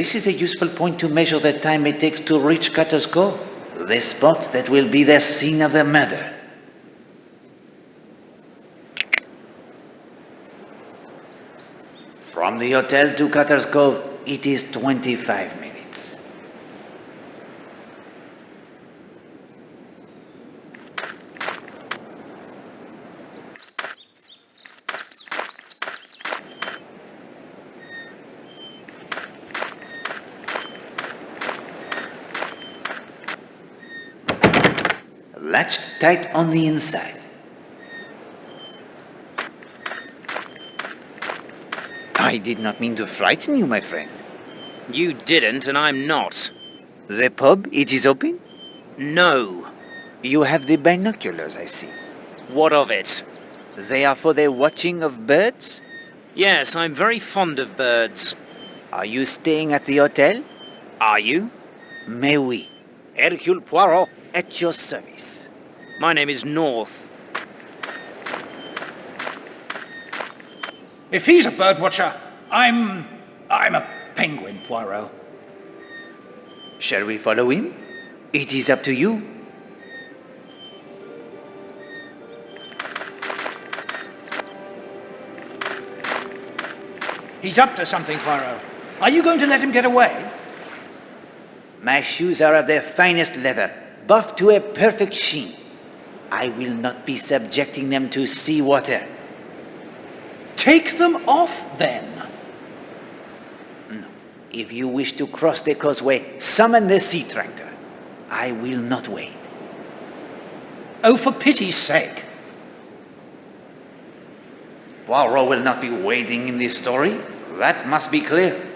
This is a useful point to measure the time it takes to reach Cutter's Cove, the spot that will be the scene of the murder. From the hotel to Cutter's Cove, it is 25 minutes. Latched tight on the inside. I did not mean to frighten you, my friend. You didn't, and I'm not. The pub, it is open? No. You have the binoculars, I see. What of it? They are for the watching of birds? Yes, I'm very fond of birds. Are you staying at the hotel? Are you? Mais oui. Hercule Poirot, at your service. My name is North. If he's a birdwatcher, I'm a penguin, Poirot. Shall we follow him? It is up to you. He's up to something, Poirot. Are you going to let him get away? My shoes are of the finest leather, buffed to a perfect sheen. I will not be subjecting them to sea water. Take them off, then. No. If you wish to cross the causeway, summon the sea tractor. I will not wait. Oh, for pity's sake. Poirot will not be wading in this story. That must be clear.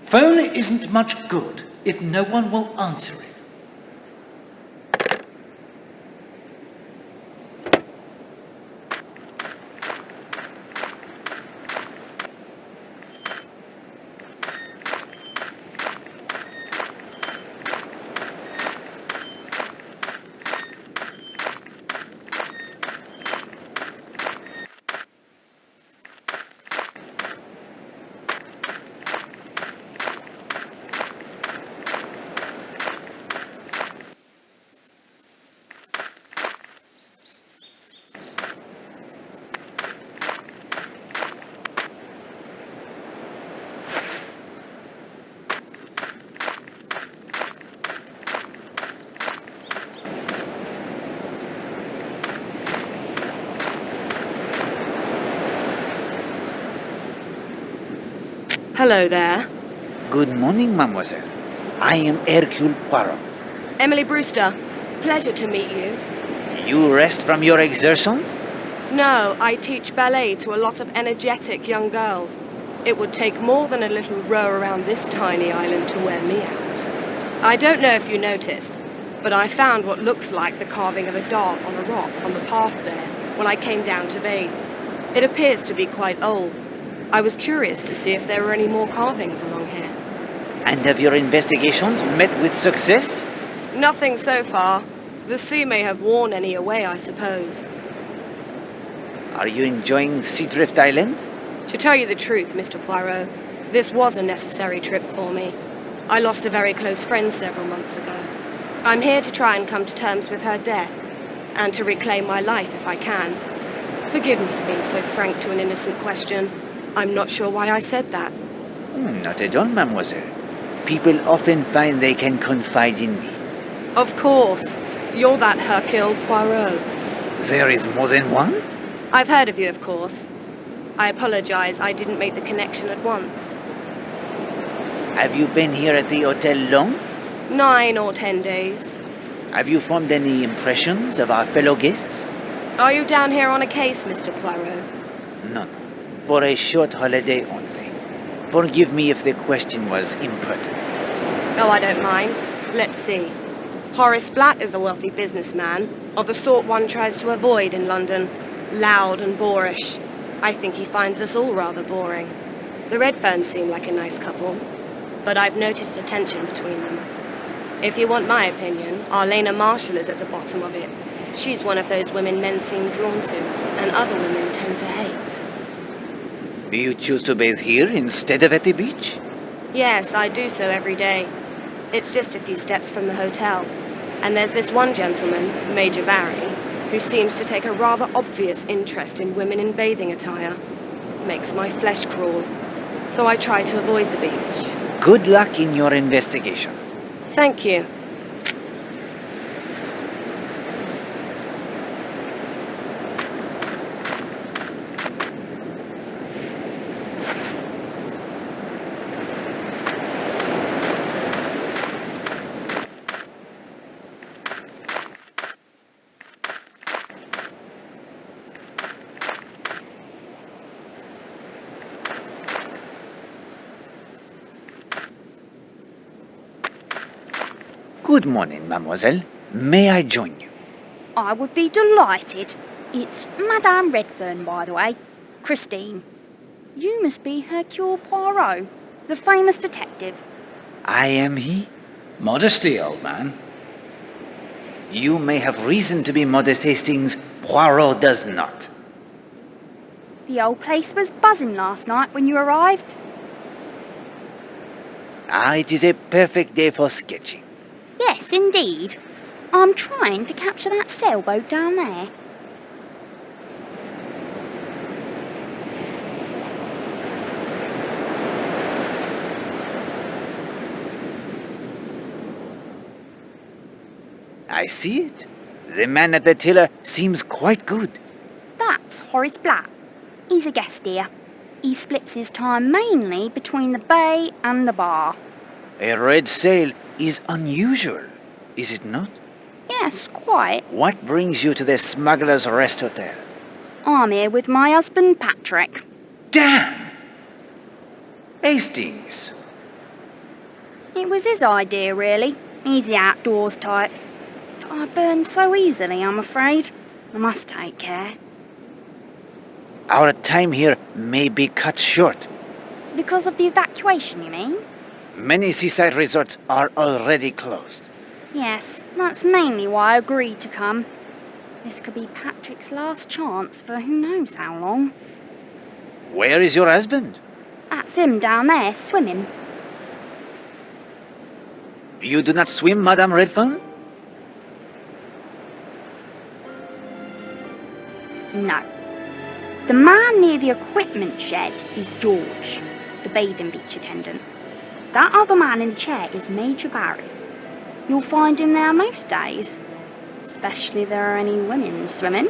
Phone isn't much good if no one will answer it. Hello there. Good morning, mademoiselle. I am Hercule Poirot. Emily Brewster. Pleasure to meet you. You rest from your exertions? No, I teach ballet to a lot of energetic young girls. It would take more than a little row around this tiny island to wear me out. I don't know if you noticed, but I found what looks like the carving of a dog on a rock on the path there when I came down to bathe. It appears to be quite old. I was curious to see if there were any more carvings along here. And have your investigations met with success? Nothing so far. The sea may have worn any away, I suppose. Are you enjoying Seadrift Island? To tell you the truth, Mr. Poirot, this was a necessary trip for me. I lost a very close friend several months ago. I'm here to try and come to terms with her death, and to reclaim my life if I can. Forgive me for being so frank to an innocent question. I'm not sure why I said that. Not at all, mademoiselle. People often find they can confide in me. Of course. You're that Hercule Poirot. There is more than one? I've heard of you, of course. I apologize, I didn't make the connection at once. Have you been here at the hotel long? 9 or 10 days. Have you formed any impressions of our fellow guests? Are you down here on a case, Mr. Poirot? No. For a short holiday only. Forgive me if the question was impertinent. Oh, I don't mind. Let's see. Horace Blatt is a wealthy businessman, of the sort one tries to avoid in London. Loud and boorish. I think he finds us all rather boring. The Redferns seem like a nice couple, but I've noticed a tension between them. If you want my opinion, Arlena Marshall is at the bottom of it. She's one of those women men seem drawn to, and other women tend to hate. Do you choose to bathe here instead of at the beach? Yes, I do so every day. It's just a few steps from the hotel. And there's this one gentleman, Major Barry, who seems to take a rather obvious interest in women in bathing attire. Makes my flesh crawl. So I try to avoid the beach. Good luck in your investigation. Thank you. Good morning, mademoiselle. May I join you? I would be delighted. It's Madame Redfern, by the way. Christine. You must be Hercule Poirot, the famous detective. I am he. Modesty, old man. You may have reason to be modest, Hastings. Poirot does not. The old place was buzzing last night when you arrived. Ah, it is a perfect day for sketching. Yes, indeed. I'm trying to capture that sailboat down there. I see it. The man at the tiller seems quite good. That's Horace Black. He's a guest here. He splits his time mainly between the bay and the bar. A red sail is unusual, is it not? Yes, quite. What brings you to the Smuggler's Rest Hotel? I'm here with my husband, Patrick. Damn! Hastings. It was his idea, really. He's the outdoors type. But I burn so easily, I'm afraid. I must take care. Our time here may be cut short. Because of the evacuation, you mean? Many seaside resorts are already closed. Yes, that's mainly why I agreed to come. This could be Patrick's last chance for who knows how long. Where is your husband? That's him down there, swimming. You do not swim, Madame Redfern? No. The man near the equipment shed is George, the bathing beach attendant. That other man in the chair is Major Barry. You'll find him there most days, especially if there are any women swimming.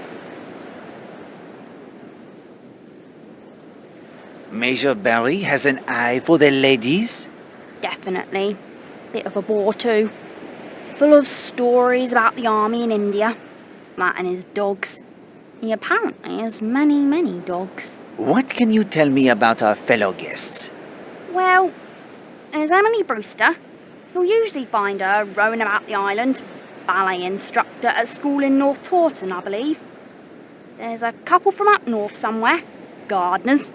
Major Barry has an eye for the ladies? Definitely. Bit of a bore too. Full of stories about the army in India. That and his dogs. He apparently has many, many dogs. What can you tell me about our fellow guests? Well, there's Emily Brewster. You'll usually find her rowing about the island. Ballet instructor at school in North Taunton, I believe. There's a couple from up north somewhere. Gardeners.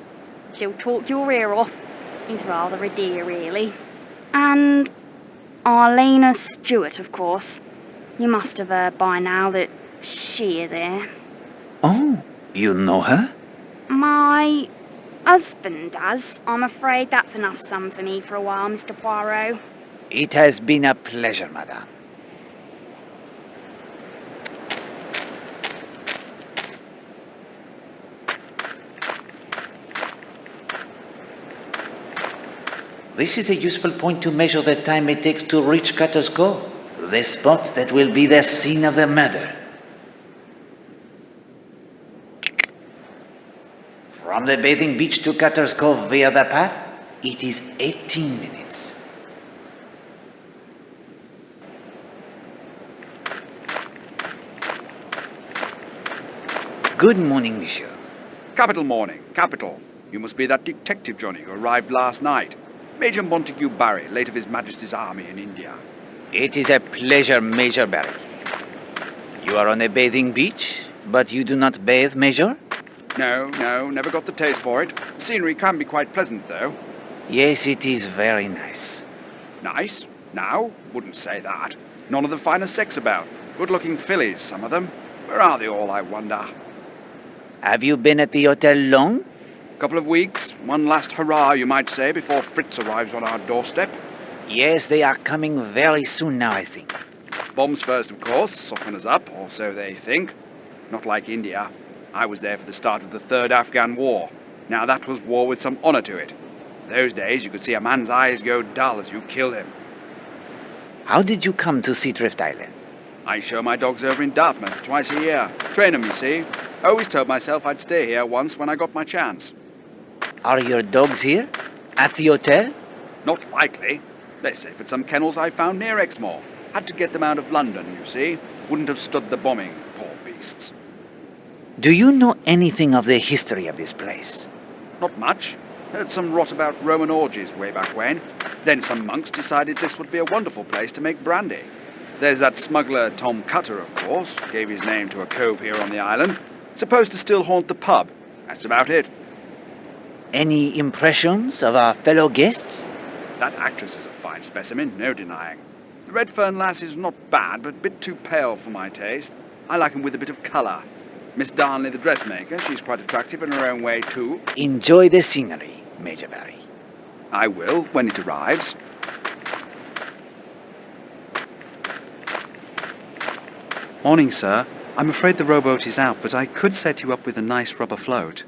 She'll talk your ear off. He's rather a dear, really. And Arlena Stewart, of course. You must have heard by now that she is here. Oh, you know her? My husband does. I'm afraid that's enough sum for me for a while, Mr. Poirot. It has been a pleasure, madame. This is a useful point to measure the time it takes to reach Cutter's Cove, the spot that will be the scene of the murder. From the bathing beach to Cutter's Cove via the path, it is 18 minutes. Good morning, monsieur. Capital morning, capital. You must be that detective Johnny who arrived last night. Major Montague Barry, late of His Majesty's Army in India. It is a pleasure, Major Barry. You are on a bathing beach, but you do not bathe, Major? No, never got the taste for it. The scenery can be quite pleasant, though. Yes, it is very nice. Nice? Now, wouldn't say that. None of the finest sex about. Good-looking fillies, some of them. Where are they all, I wonder? Have you been at the hotel long? Couple of weeks, one last hurrah, you might say, before Fritz arrives on our doorstep. Yes, they are coming very soon now, I think. Bombs first, of course, soften us up, or so they think. Not like India. I was there for the start of the Third Afghan War. Now that was war with some honour to it. Those days you could see a man's eyes go dull as you killed him. How did you come to Seadrift Island? I show my dogs over in Dartmouth twice a year. Train 'em, you see. Always told myself I'd stay here once when I got my chance. Are your dogs here? At the hotel? Not likely. They're safe at some kennels I found near Exmoor. Had to get them out of London, you see. Wouldn't have stood the bombing, poor beasts. Do you know anything of the history of this place? Not much. Heard some rot about Roman orgies way back when. Then some monks decided this would be a wonderful place to make brandy. There's that smuggler Tom Cutter, of course. Gave his name to a cove here on the island. Supposed to still haunt the pub. That's about it. Any impressions of our fellow guests? That actress is a fine specimen, no denying. The Redfern lass is not bad, but a bit too pale for my taste. I like 'em with a bit of colour. Miss Darnley, the dressmaker, she's quite attractive in her own way, too. Enjoy the scenery, Major Barry. I will, when it arrives. Morning, sir. I'm afraid the rowboat is out, but I could set you up with a nice rubber float.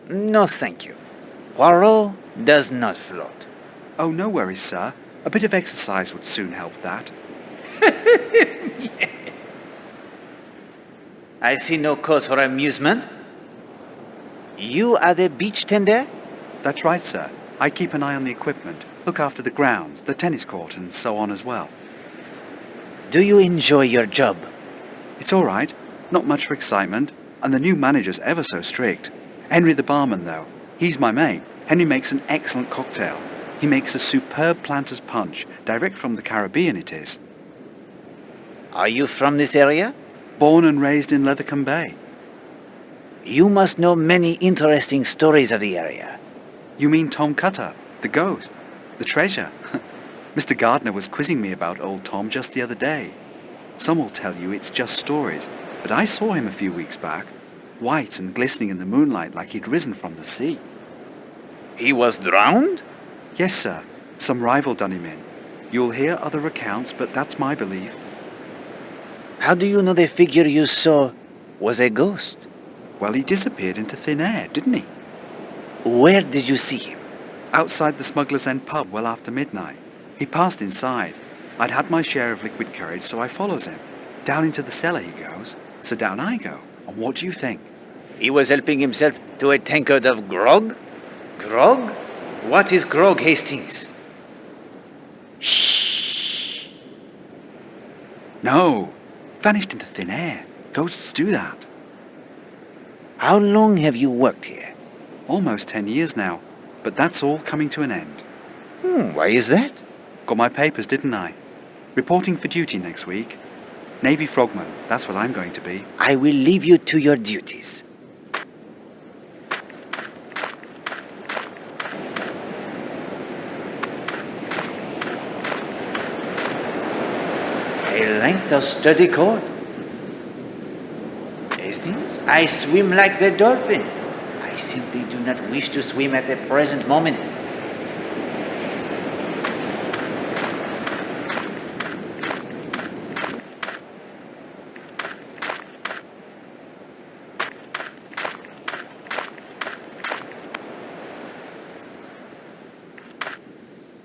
No, thank you. Poirot does not float. Oh, no worries, sir. A bit of exercise would soon help that. I see no cause for amusement. You are the beach tender? That's right, sir. I keep an eye on the equipment, look after the grounds, the tennis court, and so on as well. Do you enjoy your job? It's all right. Not much for excitement, and the new manager's ever so strict. Henry the barman, though. He's my mate. Henry makes an excellent cocktail. He makes a superb planter's punch, direct from the Caribbean it is. Are you from this area? Born and raised in Lethercombe Bay. You must know many interesting stories of the area. You mean Tom Cutter, the ghost, the treasure? Mr. Gardner was quizzing me about old Tom just the other day. Some will tell you it's just stories, but I saw him a few weeks back, white and glistening in the moonlight like he'd risen from the sea. He was drowned? Yes, sir. Some rival done him in. You'll hear other accounts, but that's my belief. How do you know the figure you saw was a ghost? Well, he disappeared into thin air, didn't he? Where did you see him? Outside the Smuggler's End pub well after midnight. He passed inside. I'd had my share of liquid courage, so I follows him. Down into the cellar he goes, so down I go. And what do you think? He was helping himself to a tankard of grog? Grog? What is grog, Hastings? Shh! No! Vanished into thin air. Ghosts do that. How long have you worked here? Almost 10 years now, but that's all coming to an end. Why is that? Got my papers, didn't I? Reporting for duty next week. Navy frogman, that's what I'm going to be. I will leave you to your duties. A length of sturdy cord. Hastings, I swim like the dolphin. I simply do not wish to swim at the present moment.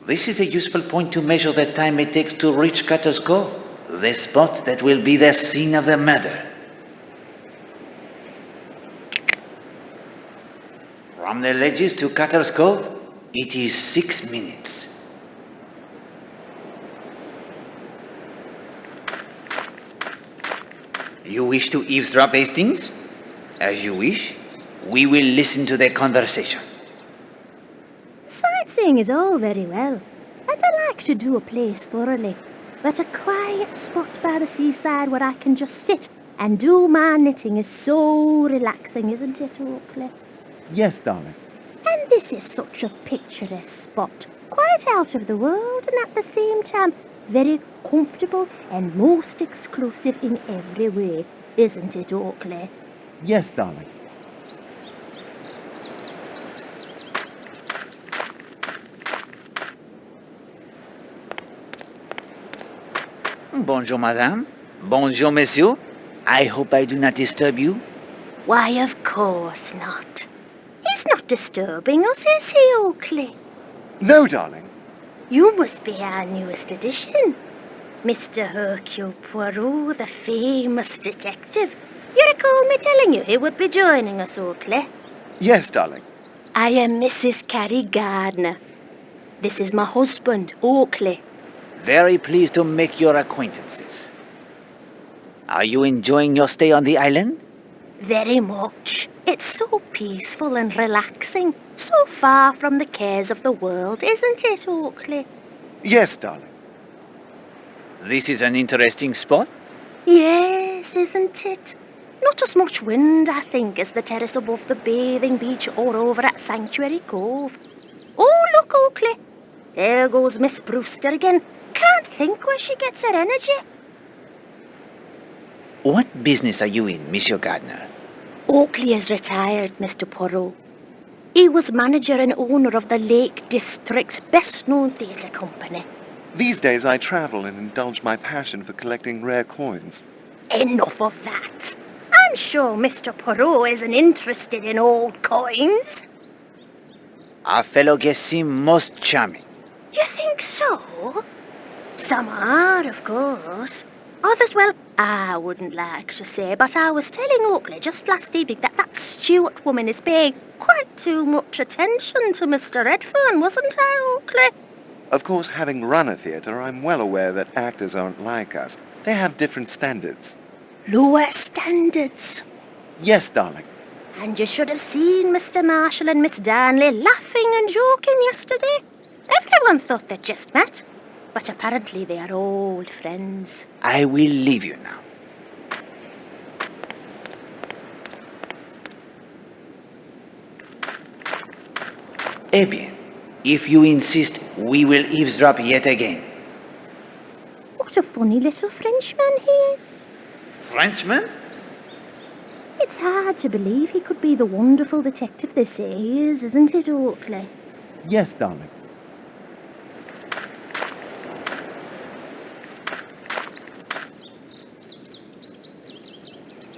This is a useful point to measure the time it takes to reach Cutter's Cove, the spot that will be the scene of the murder. From the ledges to Cutter's Cove, it is 6 minutes. You wish to eavesdrop, Hastings? As you wish. We will listen to the conversation. Sightseeing is all very well, and I like to do a place thoroughly, but a quiet spot by the seaside where I can just sit and do my knitting is so relaxing, isn't it, Oakley? Yes, darling. And this is such a picturesque spot, quite out of the world, and at the same time Very comfortable and most exclusive in every way, isn't it, Oakley? Yes, darling. Bonjour, madame. Bonjour, monsieur. I hope I do not disturb you. Why, of course not. He's not disturbing us, is he, Oakley? No, darling. You must be our newest addition. Mr. Hercule Poirot, the famous detective. You recall me telling you he would be joining us, Oakley? Yes, darling. I am Mrs. Carrie Gardner. This is my husband, Oakley. Very pleased to make your acquaintances. Are you enjoying your stay on the island? Very much. It's so peaceful and relaxing, so far from the cares of the world, isn't it, Oakley? Yes, darling. This is an interesting spot. Yes, isn't it? Not as much wind, I think, as the terrace above the bathing beach or over at Sanctuary Cove. Oh, look, Oakley. There goes Miss Brewster again. Can't think where she gets her energy. What business are you in, Monsieur Gardner? Oakley is retired, Mr. Poirot. He was manager and owner of the Lake District's best-known theatre company. These days I travel and indulge my passion for collecting rare coins. Enough of that. I'm sure Mr. Poirot isn't interested in old coins. Our fellow guests seem most charming. You think so? Some are, of course. Others, well, I wouldn't like to say, but I was telling Oakley just last evening that Stewart woman is paying quite too much attention to Mr. Redfern, wasn't I, Oakley? Of course, having run a theatre, I'm well aware that actors aren't like us. They have different standards. Lower standards. Yes, darling. And you should have seen Mr. Marshall and Miss Darnley laughing and joking yesterday. Everyone thought they'd just met, but apparently they are old friends. I will leave you now. Eh bien, if you insist, we will eavesdrop yet again. What a funny little Frenchman he is. Frenchman? It's hard to believe he could be the wonderful detective they say he is, isn't it, Oakley? Yes, darling.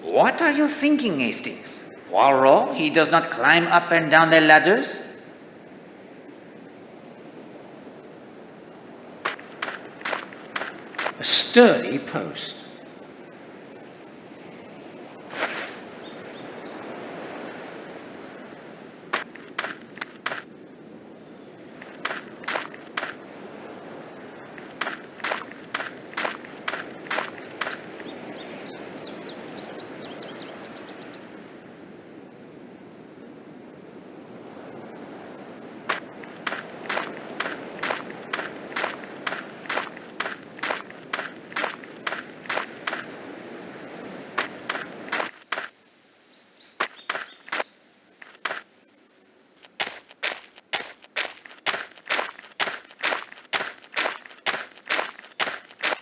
What are you thinking, Hastings? Poirot, he does not climb up and down the ladders? A sturdy post.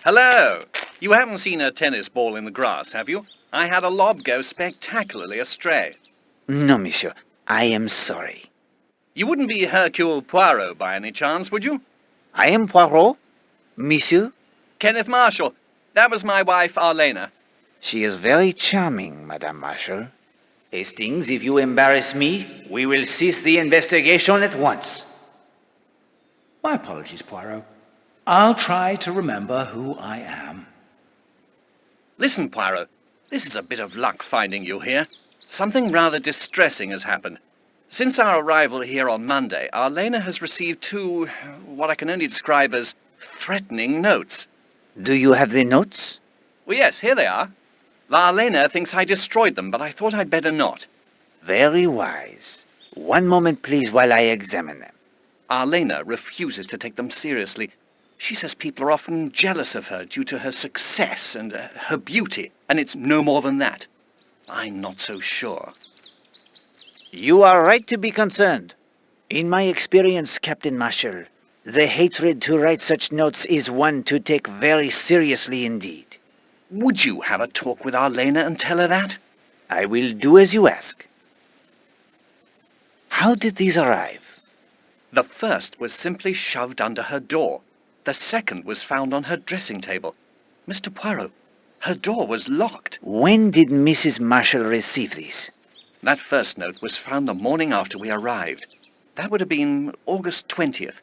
Hello! You haven't seen a tennis ball in the grass, have you? I had a lob go spectacularly astray. No, monsieur. I am sorry. You wouldn't be Hercule Poirot by any chance, would you? I am Poirot. Monsieur? Kenneth Marshall. That was my wife, Arlena. She is very charming, Madame Marshall. Hastings, if you embarrass me, we will cease the investigation at once. My apologies, Poirot. I'll try to remember who I am. Listen, Poirot. This is a bit of luck finding you here. Something rather distressing has happened. Since our arrival here on Monday, Arlena has received two, what I can only describe as threatening notes. Do you have the notes? Well, yes, here they are. Arlena thinks I destroyed them, but I thought I'd better not. Very wise. One moment, please, while I examine them. Arlena refuses to take them seriously. She says people are often jealous of her due to her success and her beauty, and it's no more than that. I'm not so sure. You are right to be concerned. In my experience, Captain Marshall, The hatred to write such notes is one to take very seriously indeed. Would you have a talk with our Lena and tell her that? I will do as you ask. How did these arrive? The first was simply shoved under her door. The second was found on her dressing table. Mr. Poirot, her door was locked. When did Mrs. Marshall receive these? That first note was found the morning after we arrived. That would have been August 20th.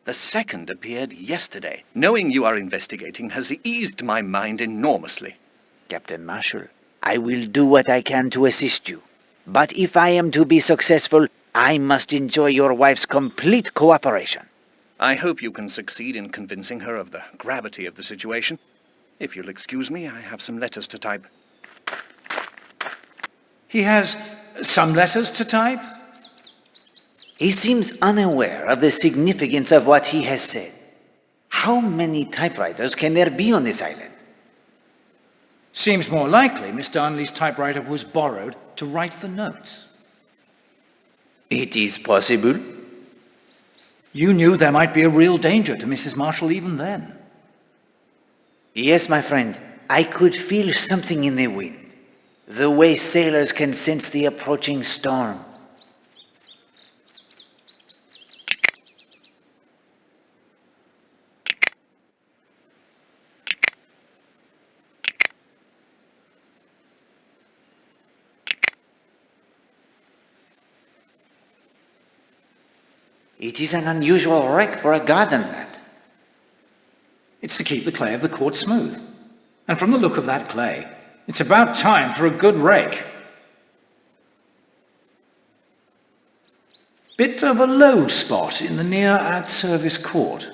The second appeared yesterday. Knowing you are investigating has eased my mind enormously. Captain Marshall, I will do what I can to assist you. But if I am to be successful, I must enjoy your wife's complete cooperation. I hope you can succeed in convincing her of the gravity of the situation. If you'll excuse me, I have some letters to type. He has some letters to type? He seems unaware of the significance of what he has said. How many typewriters can there be on this island? Seems more likely Miss Darnley's typewriter was borrowed to write the notes. It is possible. You knew there might be a real danger to Mrs. Marshall even then. Yes, my friend. I could feel something in the wind. The way sailors can sense the approaching storm. It is an unusual wreck for a garden, lad. It's to keep the clay of the court smooth. And from the look of that clay, it's about time for a good rake. Bit of a low spot in the near ad-service court.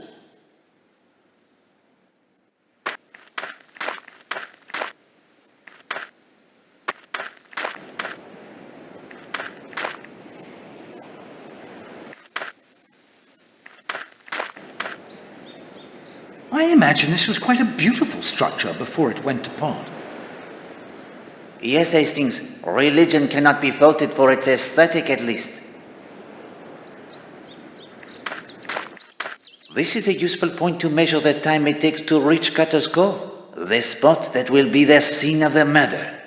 I imagine this was quite a beautiful structure before it went to pot. Yes, Hastings, religion cannot be faulted for its aesthetic at least. This is a useful point to measure the time it takes to reach Cutter's Cove, the spot that will be the scene of the murder.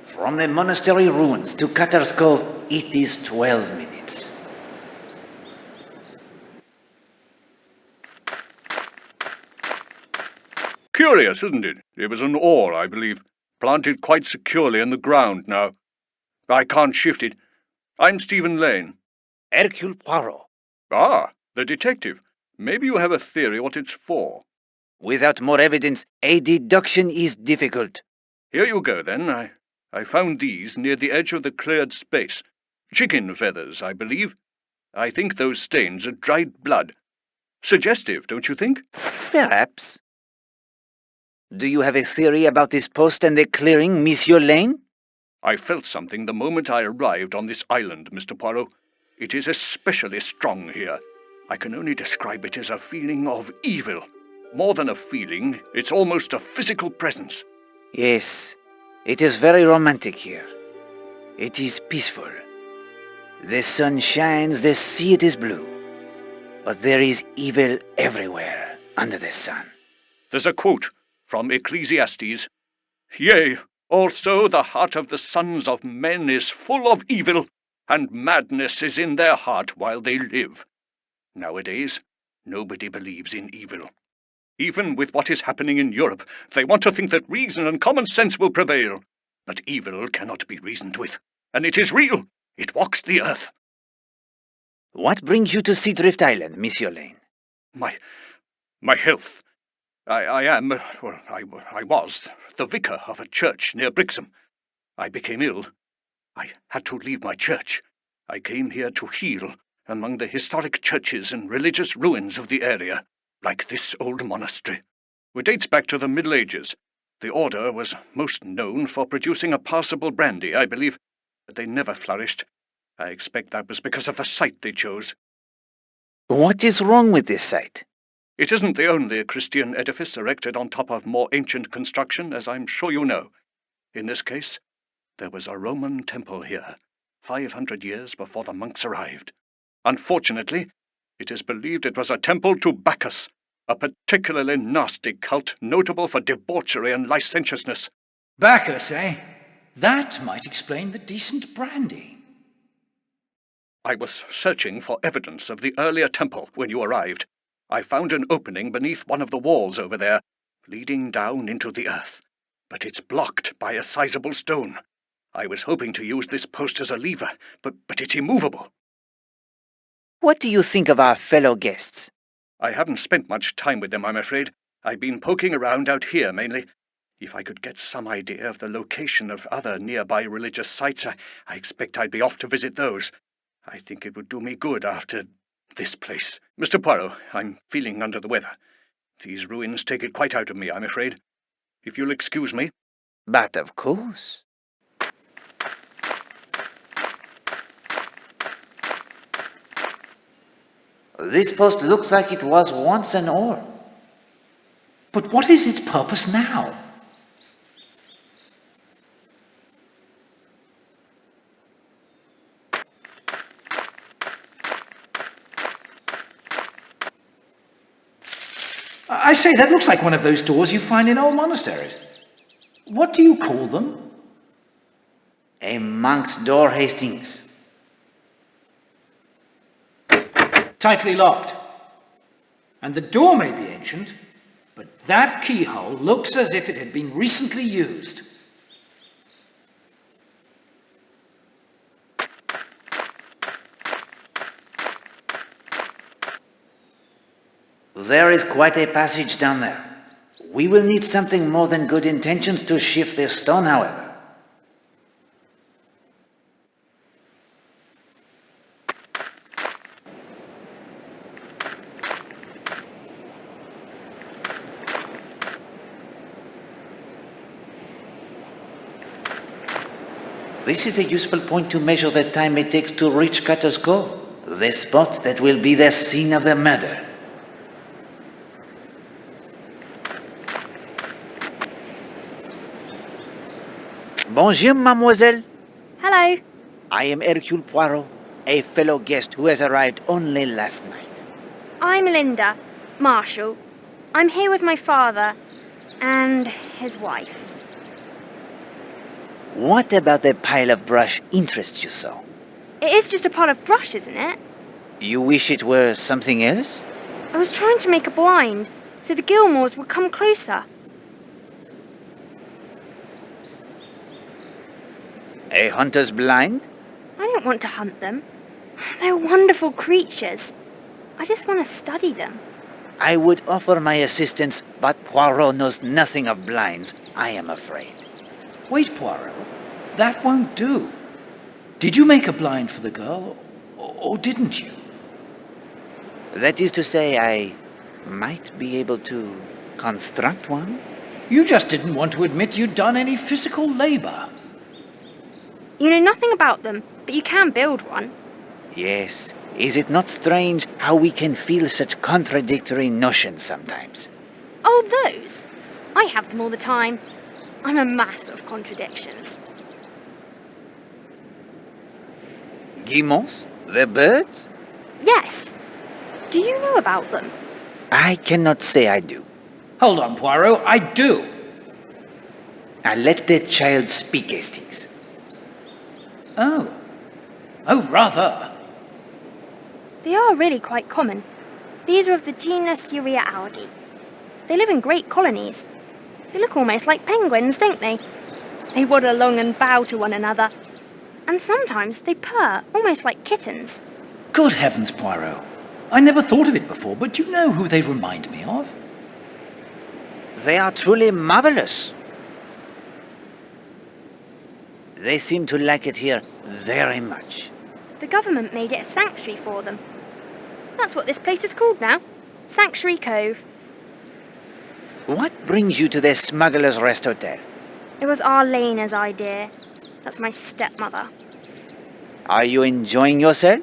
From the monastery ruins to Cutter's Cove, it is 12 minutes. Curious, isn't it? It was an oar, I believe, planted quite securely in the ground now. I can't shift it. I'm Stephen Lane. Hercule Poirot. Ah, the detective. Maybe you have a theory what it's for. Without more evidence, a deduction is difficult. Here you go, then. I found these near the edge of the cleared space. Chicken feathers, I believe. I think those stains are dried blood. Suggestive, don't you think? Perhaps. Do you have a theory about this post and the clearing, Monsieur Lane? I felt something the moment I arrived on this island, Mr. Poirot. It is especially strong here. I can only describe it as a feeling of evil. More than a feeling, it's almost a physical presence. Yes, it is very romantic here. It is peaceful. The sun shines, the sea it is blue. But there is evil everywhere under the sun. There's a quote from Ecclesiastes. Yea, also the heart of the sons of men is full of evil, and madness is in their heart while they live. Nowadays, nobody believes in evil. Even with what is happening in Europe, they want to think that reason and common sense will prevail. But evil cannot be reasoned with, and it is real. It walks the earth. What brings you to Seadrift Island, Monsieur Lane? My health. I was the vicar of a church near Brixham. I became ill. I had to leave my church. I came here to heal among the historic churches and religious ruins of the area, like this old monastery. It dates back to the Middle Ages. The order was most known for producing a passable brandy, I believe, but they never flourished. I expect that was because of the site they chose. What is wrong with this site? It isn't the only Christian edifice erected on top of more ancient construction, as I'm sure you know. In this case, there was a Roman temple here, 500 years before the monks arrived. Unfortunately, it is believed it was a temple to Bacchus, a particularly nasty cult notable for debauchery and licentiousness. Bacchus, eh? That might explain the decent brandy. I was searching for evidence of the earlier temple when you arrived. I found an opening beneath one of the walls over there, leading down into the earth. But it's blocked by a sizable stone. I was hoping to use this post as a lever, but it's immovable. What do you think of our fellow guests? I haven't spent much time with them, I'm afraid. I've been poking around out here mainly. If I could get some idea of the location of other nearby religious sites, I expect I'd be off to visit those. I think it would do me good after this place. Mr. Poirot, I'm feeling under the weather. These ruins take it quite out of me, I'm afraid. If you'll excuse me. But of course. This post looks like it was once an ore. But what is its purpose now? I say, that looks like one of those doors you find in old monasteries. What do you call them? A monk's door, Hastings. Tightly locked. And the door may be ancient, but that keyhole looks as if it had been recently used. There is quite a passage down there. We will need something more than good intentions to shift this stone, however. This is a useful point to measure the time it takes to reach Cutter's Cove, the spot that will be the scene of the murder. Bonjour, mademoiselle. Hello. I am Hercule Poirot, a fellow guest who has arrived only last night. I'm Linda, Marshall. I'm here with my father and his wife. What about the pile of brush interests you so? It is just a pile of brush, isn't it? You wish it were something else? I was trying to make a blind so the Gilmores would come closer. A hunter's blind? I don't want to hunt them. They're wonderful creatures. I just want to study them. I would offer my assistance, but Poirot knows nothing of blinds, I am afraid. Wait, Poirot. That won't do. Did you make a blind for the girl, or didn't you? That is to say, I might be able to construct one? You just didn't want to admit you'd done any physical labor. You know nothing about them, but you can build one. Yes. Is it not strange how we can feel such contradictory notions sometimes? Oh, those? I have them all the time. I'm a mass of contradictions. Guillemots? The birds? Yes. Do you know about them? I cannot say I do. Hold on, Poirot, I do. Now let the child speak, Hastings. Oh, rather. They are really quite common. These are of the genus Algae. They live in great colonies. They look almost like penguins, don't they? They waddle along and bow to one another. And sometimes they purr, almost like kittens. Good heavens, Poirot. I never thought of it before, but do you know who they remind me of? They are truly marvelous. They seem to like it here very much. The government made it a sanctuary for them. That's what this place is called now. Sanctuary Cove. What brings you to the Smuggler's Rest Hotel? It was Arlena's idea. That's my stepmother. Are you enjoying yourself?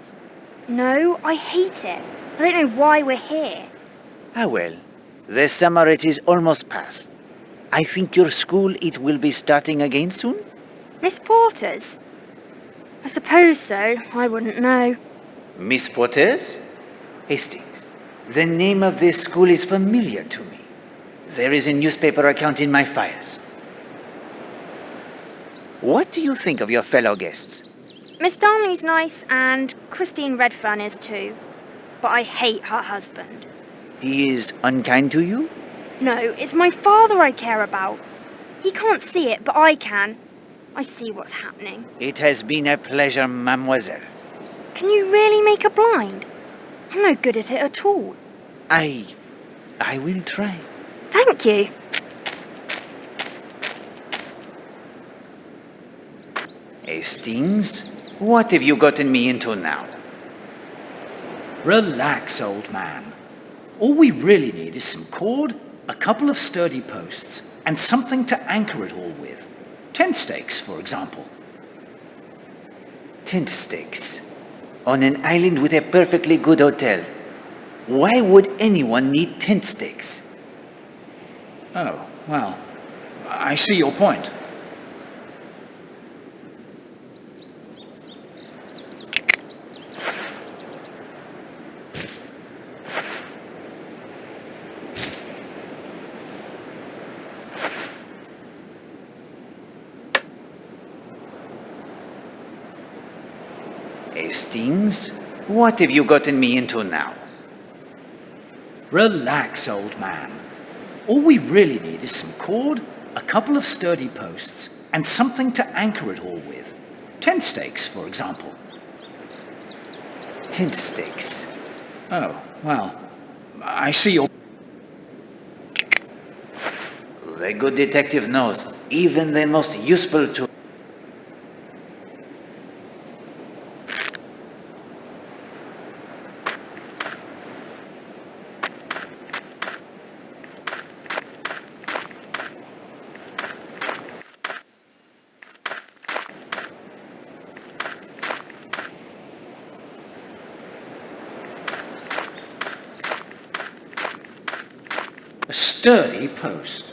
No, I hate it. I don't know why we're here. Ah well, the summer it is almost past. I think your school it will be starting again soon? Miss Porter's? I suppose so. I wouldn't know. Miss Portes? Hastings. The name of this school is familiar to me. There is a newspaper account in my files. What do you think of your fellow guests? Miss Darnley's nice, and Christine Redfern is too. But I hate her husband. He is unkind to you? No, it's my father I care about. He can't see it, but I can. I see what's happening. It has been a pleasure, mademoiselle. Can you really make her blind? I'm no good at it at all. I will try. Thank you. Hastings, what have you gotten me into now? Relax, old man. All we really need is some cord, a couple of sturdy posts, and something to anchor it all with. Tent stakes, for example. Tent stakes? On an island with a perfectly good hotel. Why would anyone need tent stakes? Oh, well, I see your point. Hastings, what have you gotten me into now? Relax, old man. All we really need is some cord, a couple of sturdy posts, and something to anchor it all with. Tent stakes, for example. Tent stakes? Oh, well, I see your... The good detective knows even the most useful tool. A sturdy post.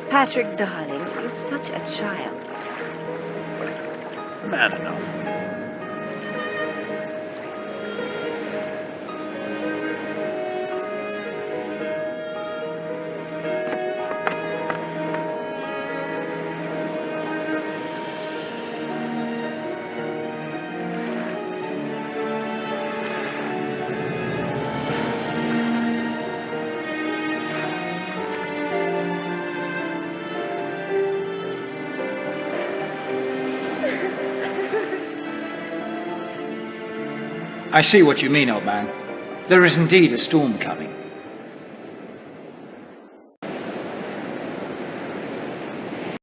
Patrick, darling, you're such a child. Man enough. I see what you mean, old man. There is indeed a storm coming.